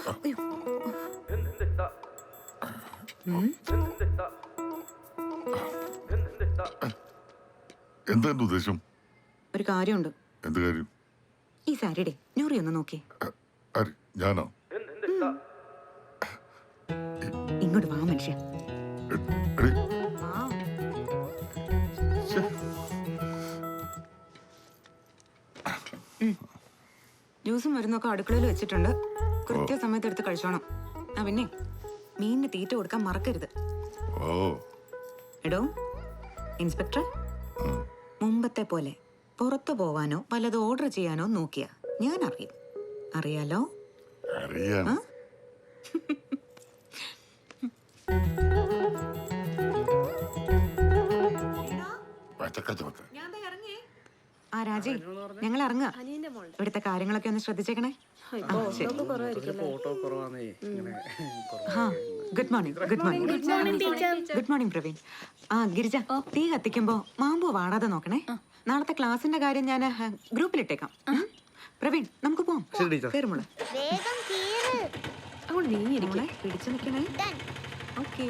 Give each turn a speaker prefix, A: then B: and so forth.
A: അയ്യോ.
B: എന്താ എന്റെ ഉദ്ദേശം?
A: ഒരു കാര്യമുണ്ട്.
B: എന്ത് കാര്യം?
A: ഈ സാരിയുടെ ഞൂറി ഒന്ന് നോക്കി.
B: ആര്? ഞാനോ?
A: ഇങ്ങോട്ട് വാ മനുഷ്യ.
B: എടി,
A: വാ.
B: ശ്ശെ.
A: ജ്യൂസും മരുന്നൊക്കെ അടുക്കളയിൽ വെച്ചിട്ടുണ്ട്. കൃത്യസമയത്ത് എടുത്ത് കഴിച്ചോണം. ആ പിന്നെ മീനിന് തീറ്റ കൊടുക്കാൻ മറക്കരുത്.
B: ഓ,
A: എടോ ഇൻസ്പെക്ടർ, മുമ്പത്തെ പോലെ പുറത്തു പോവാനോ പലത് ഓർഡർ ചെയ്യാനോ നോക്കിയ ഞാൻ അറിയും. അറിയാലോ?
B: അറിയാം. പച്ചക്കച്ചവക്ക്.
A: ആ രാജേ, ഞങ്ങൾ ഇറങ്ങുക. ഇവിടുത്തെ കാര്യങ്ങളൊക്കെ ഒന്ന് ശ്രദ്ധിച്ചേക്കണേ. Good morning. Good morning. Good morning Praveen. ആ ഗിരിജ, തീ കത്തിക്കുമ്പോ മാമ്പൂ വാടാതെ നോക്കണേ. നാളത്തെ ക്ലാസിന്റെ കാര്യം ഞാൻ ഗ്രൂപ്പിലിട്ടേക്കാം. പ്രവീൺ, നമുക്ക് പോവാം. കേറുമോളെ. മോളെ പിടിച്ചു നിൽക്കണേ. ഓക്കേ.